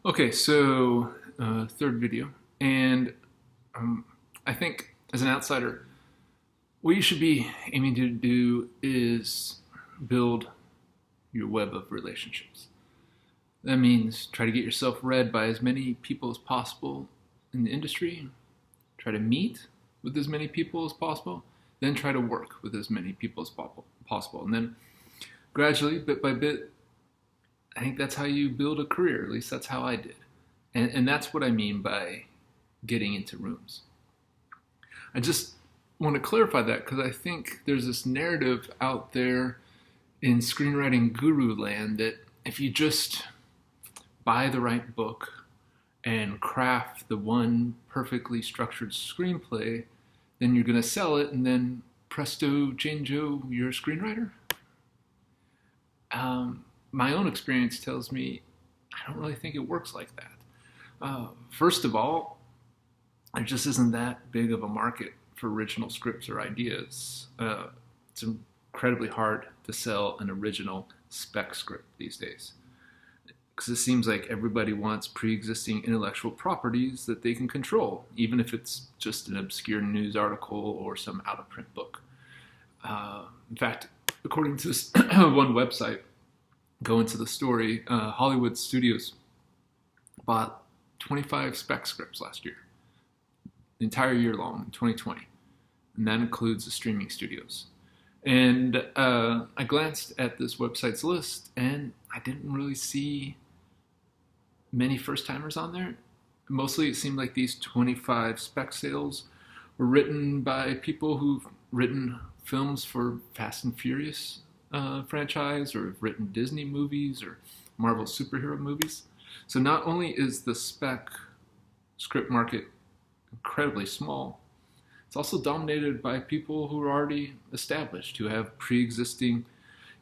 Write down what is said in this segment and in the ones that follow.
Okay, so third video, and I think as an outsider, what you should be aiming to do is build your web of relationships. That means try to get yourself read by as many people as possible in the industry, try to meet with as many people as possible, then try to work with as many people as possible. And then gradually, bit by bit, I think that's how you build a career. At least that's how I did. And that's what I mean by getting into rooms. I just want to clarify that because I think there's this narrative out there in screenwriting guru land that if you just buy the right book and craft the one perfectly structured screenplay, then you're going to sell it, and then presto chango, you're a screenwriter. My own experience tells me I don't really think it works like that. First of all, there just isn't that big of a market for original scripts or ideas. It's incredibly hard to sell an original spec script these days because it seems like everybody wants pre-existing intellectual properties that they can control, even if it's just an obscure news article or some out-of-print book. In fact, according to this one website, go into the story, Hollywood studios bought 25 spec scripts last year, the entire year long, in 2020. And that includes the streaming studios. And I glanced at this website's list, and I didn't really see many first-timers on there. Mostly it seemed like these 25 spec sales were written by people who've written films for Fast and Furious franchise, or have written Disney movies or Marvel superhero movies. So not only is the spec script market incredibly small, it's also dominated by people who are already established, who have pre-existing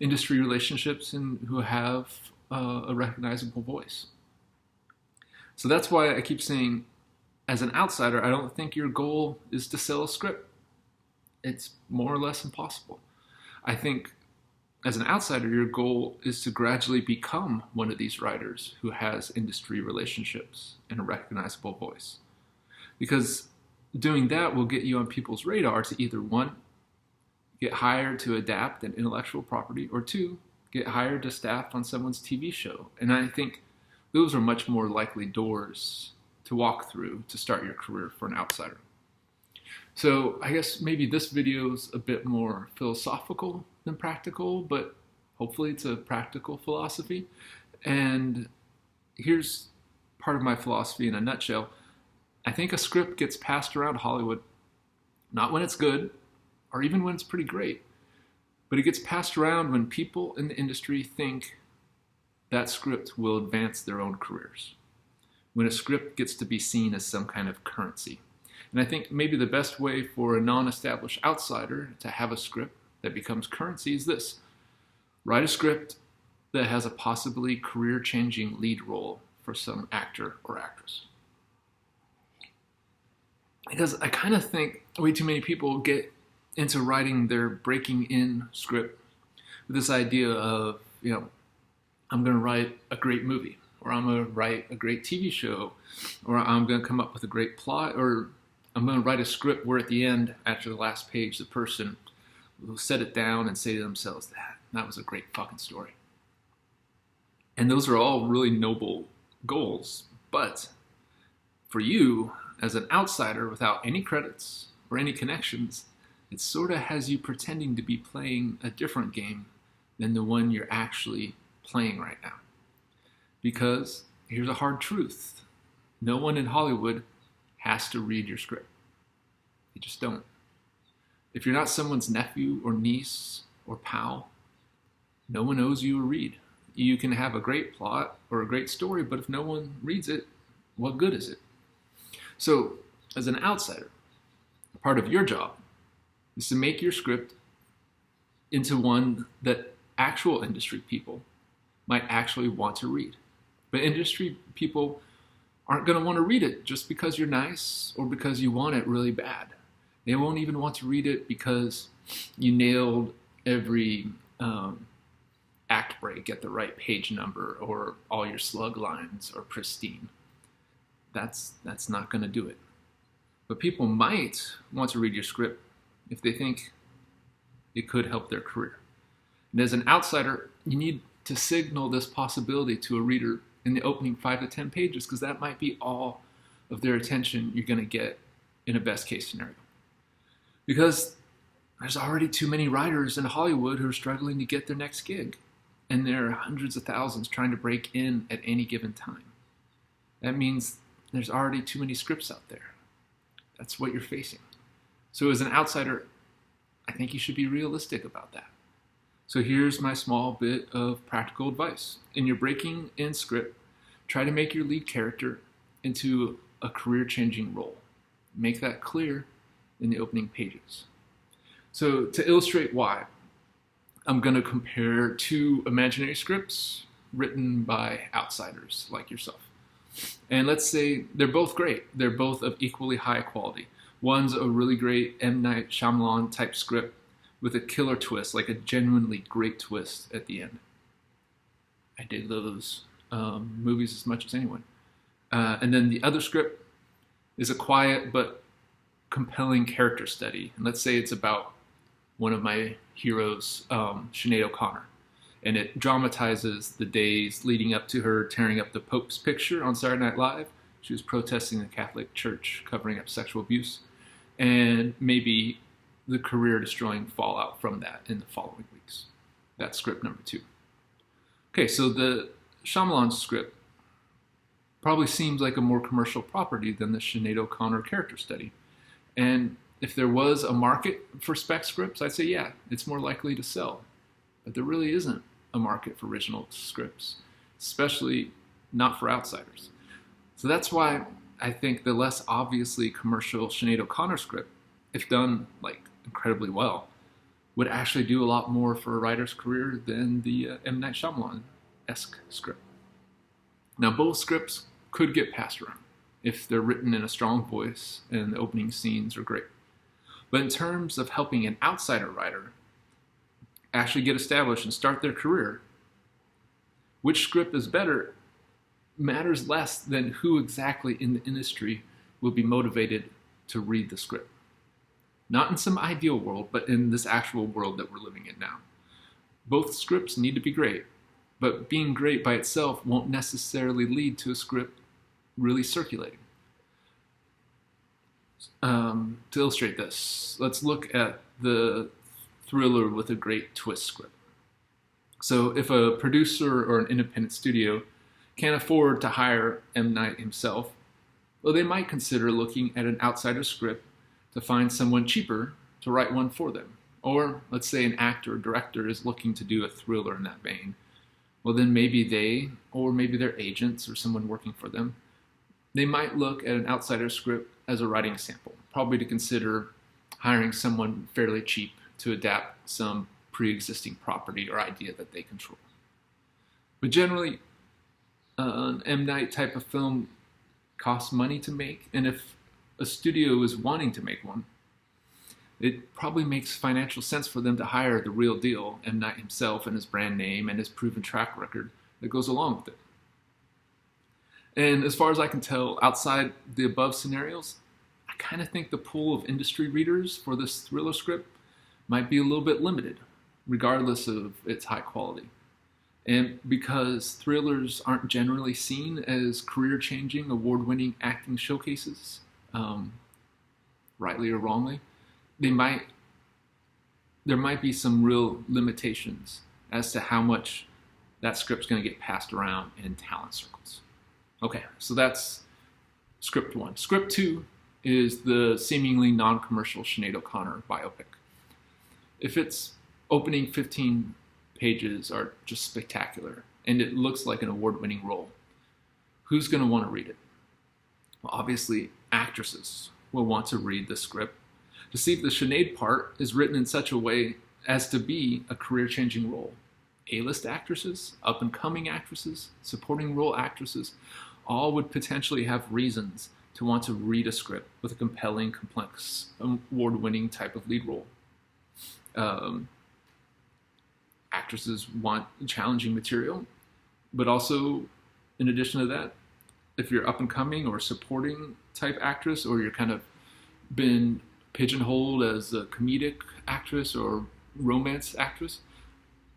industry relationships and who have a recognizable voice. So that's why I keep saying, as an outsider, I don't think your goal is to sell a script. It's more or less impossible. I think as an outsider, your goal is to gradually become one of these writers who has industry relationships and a recognizable voice. Because doing that will get you on people's radar to either, one, get hired to adapt an intellectual property, or two, get hired to staff on someone's TV show. And I think those are much more likely doors to walk through to start your career for an outsider. So I guess maybe this video is a bit more philosophical than practical, but hopefully it's a practical philosophy. And here's part of my philosophy in a nutshell. I think a script gets passed around Hollywood, not when it's good, or even when it's pretty great, but it gets passed around when people in the industry think that script will advance their own careers. When a script gets to be seen as some kind of currency. And I think maybe the best way for a non-established outsider to have a script that becomes currency is this. Write a script that has a possibly career-changing lead role for some actor or actress. Because I kind of think way too many people get into writing their breaking in script with this idea of, I'm going to write a great movie, or I'm going to write a great TV show, or I'm going to come up with a great plot, or I'm going to write a script where at the end, after the last page, the person will set it down and say to themselves, that was a great fucking story. And those are all really noble goals. But for you, as an outsider without any credits or any connections, it sort of has you pretending to be playing a different game than the one you're actually playing right now. Because here's a hard truth. No one in Hollywood has to read your script. They just don't. If you're not someone's nephew or niece or pal, no one owes you a read. You can have a great plot or a great story, but if no one reads it, what good is it? So, as an outsider, part of your job is to make your script into one that actual industry people might actually want to read. But industry people aren't going to want to read it just because you're nice or because you want it really bad. They won't even want to read it because you nailed every act break at the right page number, or all your slug lines are pristine. That's not going to do it. But people might want to read your script if they think it could help their career. And as an outsider, you need to signal this possibility to a reader in the opening 5 to 10 pages, because that might be all of their attention you're going to get in a best case scenario. Because there's already too many writers in Hollywood who are struggling to get their next gig, and there are hundreds of thousands trying to break in at any given time. That means there's already too many scripts out there. That's what you're facing. So as an outsider, I think you should be realistic about that. So here's my small bit of practical advice. In your breaking in script, try to make your lead character into a career-changing role. Make that clear in the opening pages. So to illustrate why, I'm going to compare 2 imaginary scripts written by outsiders like yourself. And let's say they're both great. They're both of equally high quality. One's a really great M. Night Shyamalan type script with a killer twist, like a genuinely great twist at the end. I dig those movies as much as anyone. And then the other script is a quiet but compelling character study. And let's say it's about one of my heroes, Sinead O'Connor. And it dramatizes the days leading up to her tearing up the Pope's picture on Saturday Night Live. She was protesting the Catholic Church covering up sexual abuse. And maybe the career-destroying fallout from that in the following weeks. That's script number 2. Okay, so the Shyamalan script probably seems like a more commercial property than the Sinead O'Connor character study. And if there was a market for spec scripts, I'd say, yeah, it's more likely to sell. But there really isn't a market for original scripts, especially not for outsiders. So that's why I think the less obviously commercial Sinead O'Connor script, if done like incredibly well, would actually do a lot more for a writer's career than the M. Night Shyamalan-esque script. Now, both scripts could get passed around if they're written in a strong voice and the opening scenes are great. But in terms of helping an outsider writer actually get established and start their career, which script is better matters less than who exactly in the industry will be motivated to read the script. Not in some ideal world, but in this actual world that we're living in now. Both scripts need to be great, but being great by itself won't necessarily lead to a script really circulating. To illustrate this, let's look at the thriller with a great twist script. So if a producer or an independent studio can't afford to hire M. Night himself, well, they might consider looking at an outsider script to find someone cheaper to write one for them. Or let's say an actor or director is looking to do a thriller in that vein. Well, then maybe they, or maybe their agents or someone working for them, they might look at an outsider script as a writing sample, probably to consider hiring someone fairly cheap to adapt some pre-existing property or idea that they control. But generally, an M. Night type of film costs money to make, and if a studio is wanting to make one, it probably makes financial sense for them to hire the real deal, M. Night himself and his brand name and his proven track record that goes along with it. And as far as I can tell, outside the above scenarios, I kind of think the pool of industry readers for this thriller script might be a little bit limited, regardless of its high quality. And because thrillers aren't generally seen as career-changing, award-winning acting showcases, rightly or wrongly, there might be some real limitations as to how much that script's going to get passed around in talent circles. Okay, so that's script 1. Script 2 is the seemingly non-commercial Sinead O'Connor biopic. If its opening 15 pages are just spectacular and it looks like an award-winning role, who's going to want to read it? Well, obviously, actresses will want to read the script to see if the Sinead part is written in such a way as to be a career-changing role. A-list actresses, up-and-coming actresses, supporting role actresses, all would potentially have reasons to want to read a script with a compelling, complex, award-winning type of lead role. actresses want challenging material, but also, in addition to that, if you're up and coming or supporting type actress, or you're kind of been pigeonholed as a comedic actress or romance actress,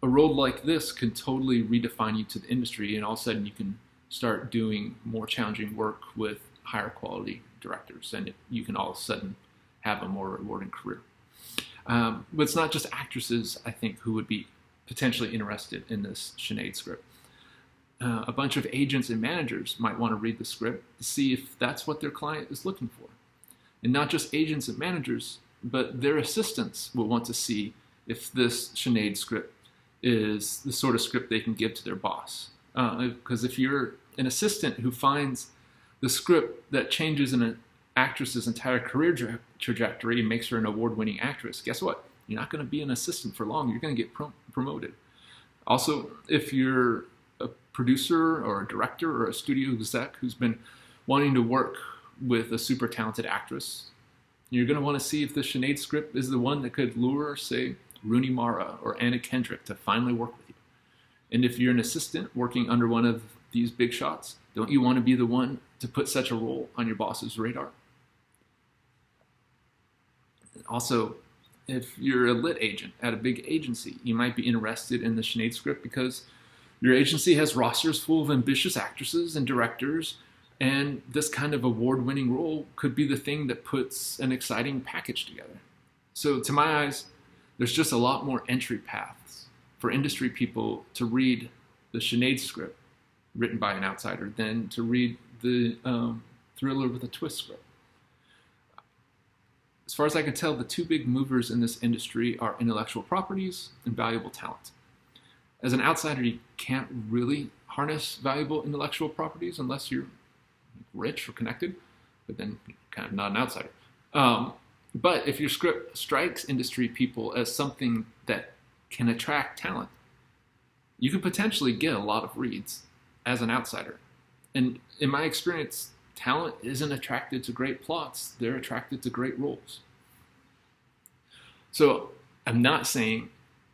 a role like this can totally redefine you to the industry, and all of a sudden you can start doing more challenging work with higher quality directors, and you can all of a sudden have a more rewarding career. But it's not just actresses, I think, who would be potentially interested in this Sinead script. A bunch of agents and managers might want to read the script to see if that's what their client is looking for. And not just agents and managers, but their assistants will want to see if this Sinead script is the sort of script they can give to their boss. Because if you're an assistant who finds the script that changes an actress's entire career trajectory and makes her an award-winning actress, guess what? You're not going to be an assistant for long. You're going to get promoted. Also, if you're a producer or a director or a studio exec who's been wanting to work with a super talented actress, you're going to want to see if the Sinead script is the one that could lure, say, Rooney Mara or Anna Kendrick to finally work with you. And if you're an assistant working under one of these big shots, don't you want to be the one to put such a role on your boss's radar? Also, if you're a lit agent at a big agency, you might be interested in the Sinead script because your agency has rosters full of ambitious actresses and directors, and this kind of award-winning role could be the thing that puts an exciting package together. So to my eyes, there's just a lot more entry paths for industry people to read the Sinead script written by an outsider than to read the thriller with a twist script. As far as I can tell, the two big movers in this industry are intellectual properties and valuable talent. As an outsider, you can't really harness valuable intellectual properties unless you're rich or connected, but then you're kind of not an outsider. But if your script strikes industry people as something that can attract talent, you could potentially get a lot of reads as an outsider. And in my experience, talent isn't attracted to great plots, they're attracted to great roles. So I'm not saying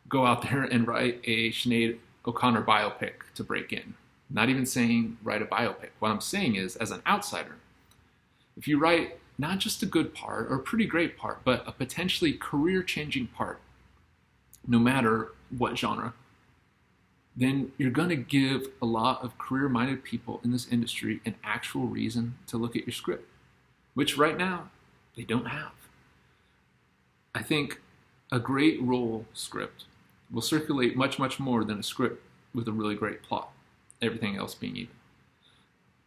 go out there and write a Sinead O'Connor biopic to break in. I'm not even saying write a biopic. What I'm saying is, as an outsider, if you write not just a good part or a pretty great part, but a potentially career-changing part, no matter what genre, then you're going to give a lot of career-minded people in this industry an actual reason to look at your script, which right now they don't have. I think a great role script will circulate much, much more than a script with a really great plot, everything else being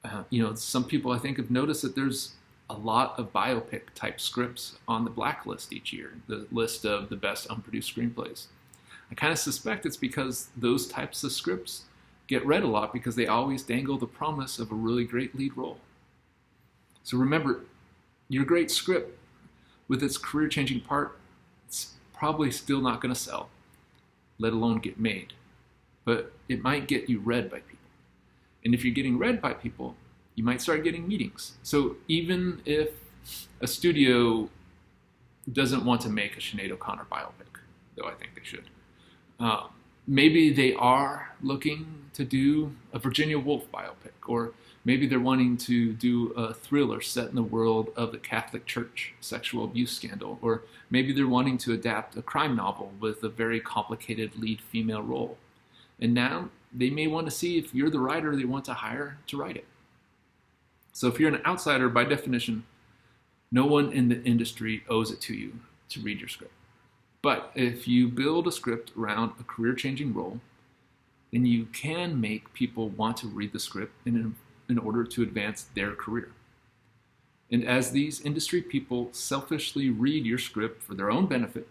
even. Some people I think have noticed that there's a lot of biopic type scripts on the blacklist each year, the list of the best unproduced screenplays. I kind of suspect it's because those types of scripts get read a lot because they always dangle the promise of a really great lead role. So remember, your great script with its career-changing part, it's probably still not going to sell, let alone get made. But it might get you read by people. And if you're getting read by people, you might start getting meetings. So even if a studio doesn't want to make a Sinead O'Connor biopic, though I think they should, maybe they are looking to do a Virginia Woolf biopic, or maybe they're wanting to do a thriller set in the world of the Catholic Church sexual abuse scandal, or maybe they're wanting to adapt a crime novel with a very complicated lead female role. And now they may want to see if you're the writer they want to hire to write it. So if you're an outsider, by definition, no one in the industry owes it to you to read your script. But if you build a script around a career-changing role, then you can make people want to read the script in order to advance their career. And as these industry people selfishly read your script for their own benefit,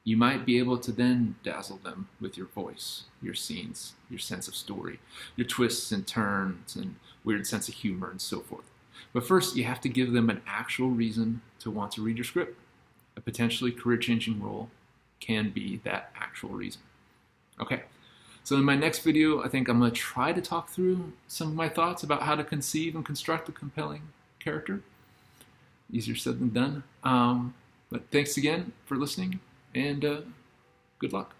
you might be able to then dazzle them with your voice, your scenes, your sense of story, your twists and turns and weird sense of humor and so forth. But first, you have to give them an actual reason to want to read your script. A potentially career-changing role can be that actual reason. Okay, so in my next video, I think I'm going to try to talk through some of my thoughts about how to conceive and construct a compelling character. Easier said than done. But thanks again for listening, and good luck.